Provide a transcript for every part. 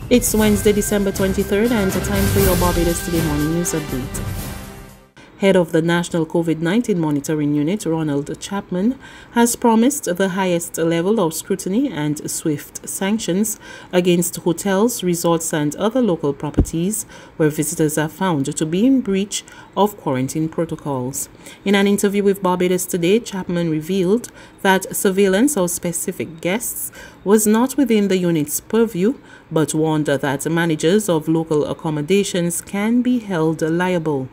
It's Wednesday, December 23rd, and it's time for your Barbados Today Morning News Update. Head of the National COVID-19 Monitoring Unit, Ronald Chapman, has promised the highest level of scrutiny and swift sanctions against hotels, resorts, and other local properties where visitors are found to be in breach of quarantine protocols. In an interview with Barbados Today, Chapman revealed that surveillance of specific guests was not within the unit's purview, but warned that managers of local accommodations can be held liable.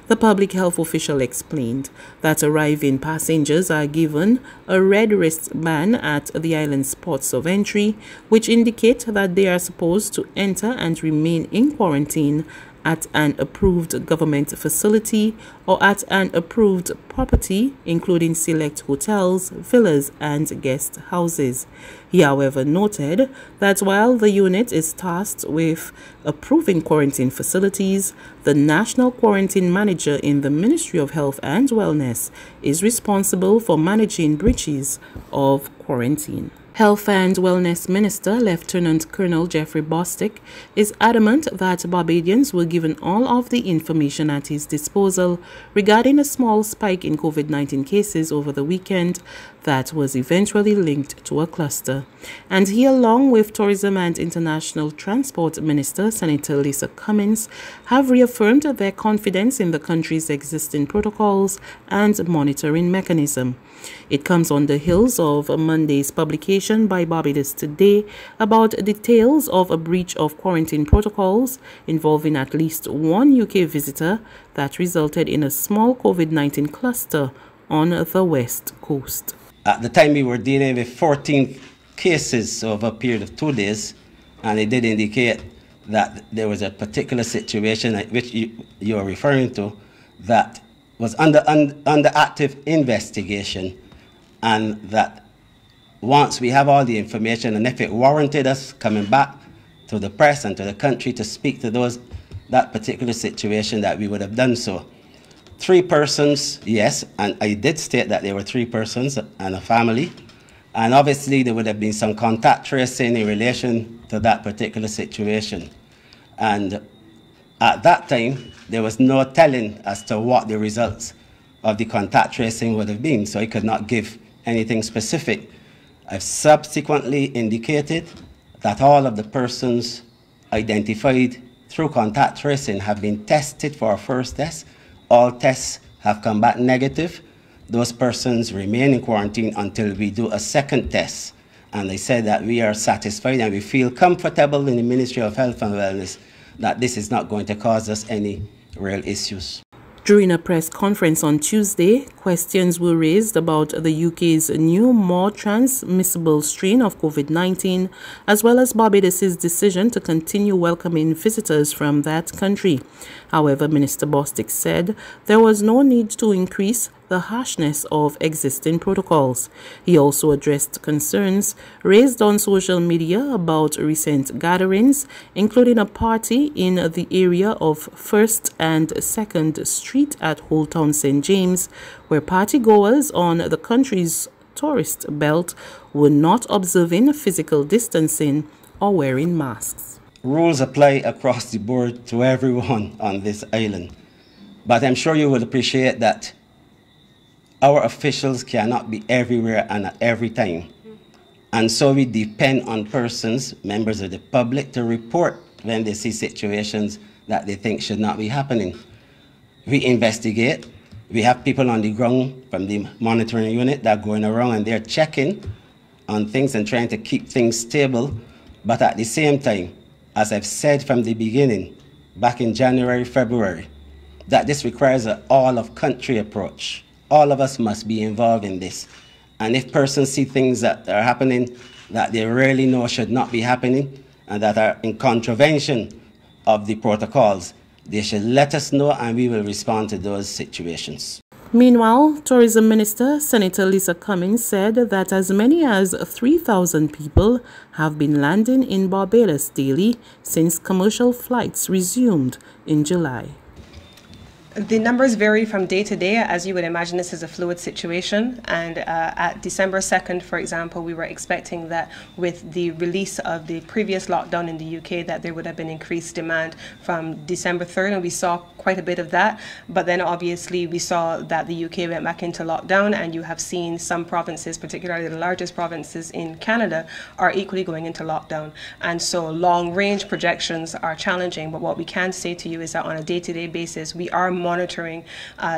The public health official explained that arriving passengers are given a red wristband at the island's ports of entry, which indicate that they are supposed to enter and remain in quarantine at an approved government facility or at an approved property, including select hotels, villas, and guest houses. He, however, noted that while the unit is tasked with approving quarantine facilities, the National Quarantine Manager in the Ministry of Health and Wellness is responsible for managing breaches of quarantine. Health and Wellness Minister Lieutenant Colonel Jeffrey Bostic is adamant that Barbadians were given all of the information at his disposal regarding a small spike in COVID-19 cases over the weekend that was eventually linked to a cluster. And he, along with Tourism and International Transport Minister Senator Lisa Cummins, have reaffirmed their confidence in the country's existing protocols and monitoring mechanism. It comes on the heels of Monday's publication by Barbados Today about details of a breach of quarantine protocols involving at least one UK visitor that resulted in a small COVID-19 cluster on the West Coast. At the time, we were dealing with 14 cases over a period of 2 days, and it did indicate that there was a particular situation which you are referring to that was under active investigation, and that once we have all the information, and if it warranted us coming back to the press and to the country to speak to that particular situation, that we would have done so. 3 persons, yes, and I did state that there were 3 persons and a family, and obviously there would have been some contact tracing in relation to that particular situation. And at that time, there was no telling as to what the results of the contact tracing would have been, so I could not give anything specific. I've subsequently indicated that all of the persons identified through contact tracing have been tested for a first test. All tests have come back negative. Those persons remain in quarantine until we do a second test. And they said that we are satisfied and we feel comfortable in the Ministry of Health and Wellness that this is not going to cause us any real issues. During a press conference on Tuesday, questions were raised about the UK's new, more transmissible strain of COVID-19, as well as Barbados's decision to continue welcoming visitors from that country. However, Minister Bostic said there was no need to increase the harshness of existing protocols. He also addressed concerns raised on social media about recent gatherings, including a party in the area of 1st and 2nd Street at Old Town St. James, where partygoers on the country's tourist belt were not observing physical distancing or wearing masks. Rules apply across the board to everyone on this island, but I'm sure you will appreciate that our officials cannot be everywhere and at every time. And so we depend on persons, members of the public, to report when they see situations that they think should not be happening. We investigate. We have people on the ground from the monitoring unit that are going around and they're checking on things and trying to keep things stable. But at the same time, as I've said from the beginning, back in January, February, that this requires an all-of-country approach. All of us must be involved in this. And if persons see things that are happening that they really know should not be happening and that are in contravention of the protocols, they should let us know and we will respond to those situations. Meanwhile, Tourism Minister Senator Lisa Cummins said that as many as 3,000 people have been landing in Barbados daily since commercial flights resumed in July. The numbers vary from day to day. As you would imagine, this is a fluid situation. And at December 2nd, for example, we were expecting that with the release of the previous lockdown in the UK, that there would have been increased demand from December 3rd, and we saw quite a bit of that. But then obviously we saw that the UK went back into lockdown, and you have seen some provinces, particularly the largest provinces in Canada, are equally going into lockdown. And so long-range projections are challenging, but what we can say to you is that on a day-to-day basis, we are monitoring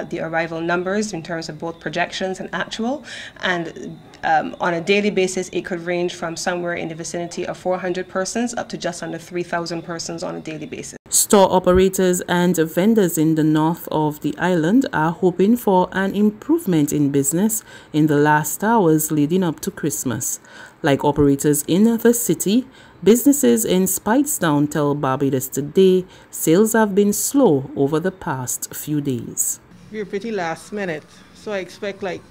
the arrival numbers in terms of both projections and actual, and on a daily basis it could range from somewhere in the vicinity of 400 persons up to just under 3,000 persons on a daily basis. Store operators and vendors in the north of the island are hoping for an improvement in business in the last hours leading up to Christmas. Like operators in the city, businesses in Speightstown tell Barbados Today sales have been slow over the past few days. We're pretty last minute, so I expect like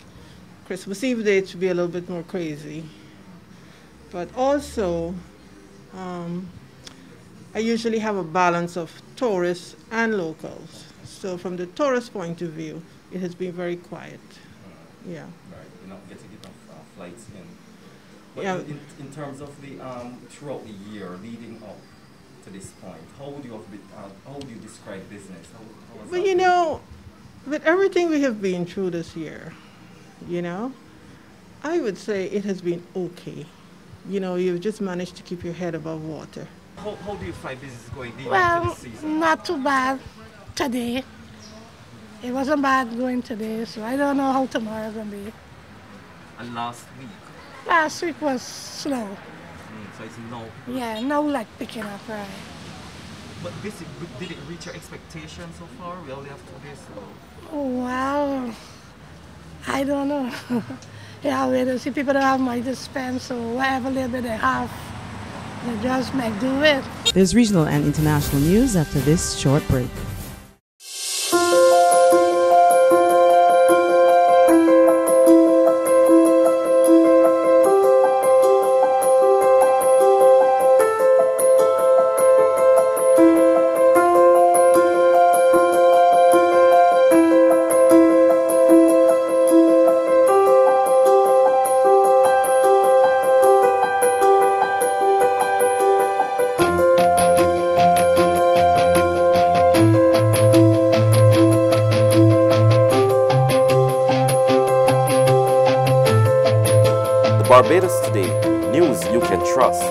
Christmas Eve day to be a little bit more crazy. But also, I usually have a balance of tourists and locals. So from the tourist point of view, it has been very quiet. Yeah. Right, you're not getting enough flights in. But yeah. in terms of the throughout the year leading up to this point, how would you describe business? Well, you know, with everything we have been through this year, you know, I would say it has been okay. You know, you've just managed to keep your head above water. How do you find business going into Well, this season? not too bad today. It wasn't bad going today, so I don't know how tomorrow's going to be. And last week? Last week was slow. So it's no. Yeah, now like picking up, right. But did it reach your expectations so far? We only have 2 days to go. Oh, well, I don't know. Yeah, we don't see people don't have money to spend, so whatever little bit they have, they just make do with. There's regional and international news after this short break. Barbados Today, news you can trust.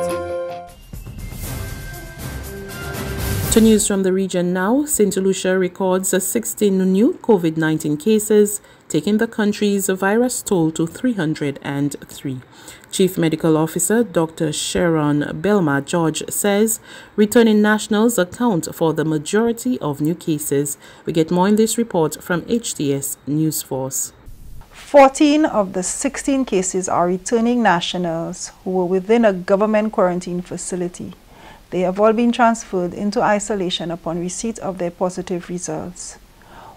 To news from the region now, St. Lucia records 16 new COVID-19 cases, taking the country's virus toll to 303. Chief Medical Officer Dr. Sharon Belma George says returning nationals account for the majority of new cases. We get more in this report from HTS News Force. 14 of the 16 cases are returning nationals who were within a government quarantine facility. They have all been transferred into isolation upon receipt of their positive results.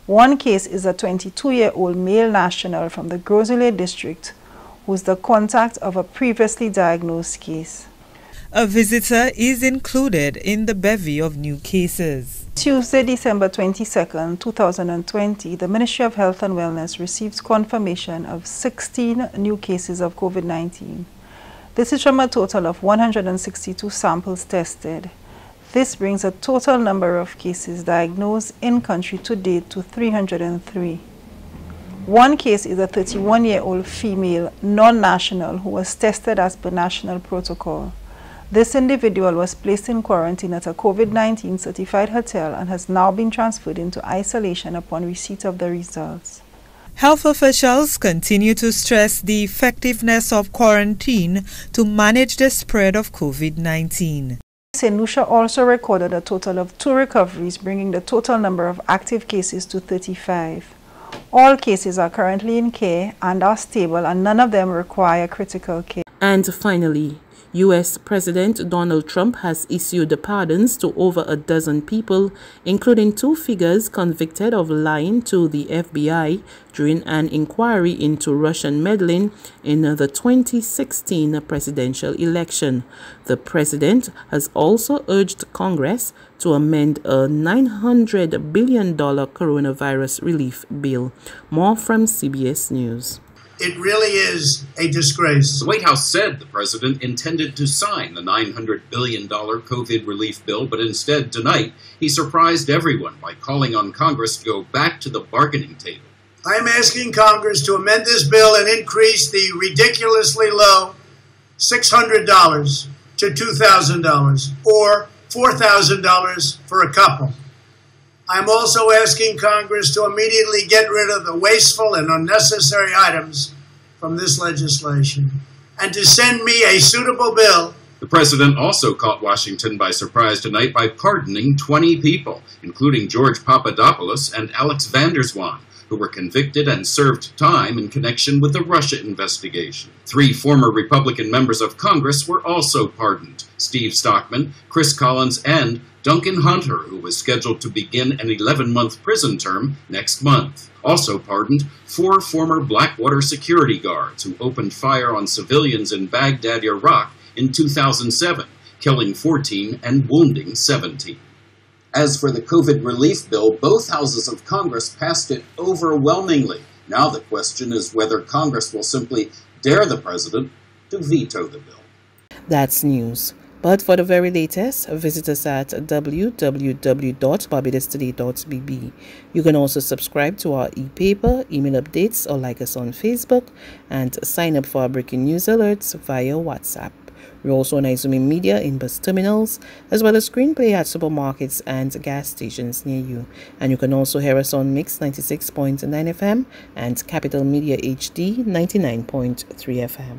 One case is a 22-year-old male national from the Gros-Islet district who is the contact of a previously diagnosed case. A visitor is included in the bevy of new cases. Tuesday, December 22, 2020, the Ministry of Health and Wellness received confirmation of 16 new cases of COVID-19. This is from a total of 162 samples tested. This brings the total number of cases diagnosed in country to date to 303. One case is a 31-year-old female non-national who was tested as per national protocol. This individual was placed in quarantine at a COVID-19 certified hotel and has now been transferred into isolation upon receipt of the results. Health officials continue to stress the effectiveness of quarantine to manage the spread of COVID-19. St. Lucia also recorded a total of 2 recoveries, bringing the total number of active cases to 35. All cases are currently in care and are stable, and none of them require critical care. And finally, U.S. President Donald Trump has issued pardons to over a dozen people, including 2 figures convicted of lying to the FBI during an inquiry into Russian meddling in the 2016 presidential election. The president has also urged Congress to amend a $900 billion coronavirus relief bill. More from CBS News. It really is a disgrace. The White House said the president intended to sign the $900 billion COVID relief bill, but instead tonight he surprised everyone by calling on Congress to go back to the bargaining table. I am asking Congress to amend this bill and increase the ridiculously low $600 to $2,000 or $4,000 for a couple. I'm also asking Congress to immediately get rid of the wasteful and unnecessary items from this legislation and to send me a suitable bill. The president also caught Washington by surprise tonight by pardoning 20 people, including George Papadopoulos and Alex van der Zwaan, who were convicted and served time in connection with the Russia investigation. 3 former Republican members of Congress were also pardoned: Steve Stockman, Chris Collins, and Duncan Hunter, who was scheduled to begin an 11-month prison term next month. Also pardoned 4 former Blackwater security guards who opened fire on civilians in Baghdad, Iraq in 2007, killing 14 and wounding 17. As for the COVID relief bill, both houses of Congress passed it overwhelmingly. Now the question is whether Congress will simply dare the president to veto the bill. That's news. But for the very latest, visit us at www.barbadostoday.bb. You can also subscribe to our e-paper, email updates, or like us on Facebook, and sign up for our breaking news alerts via WhatsApp. We're also on Izumi Media in bus terminals, as well as screenplay at supermarkets and gas stations near you. And you can also hear us on Mix 96.9 FM and Capital Media HD 99.3 FM.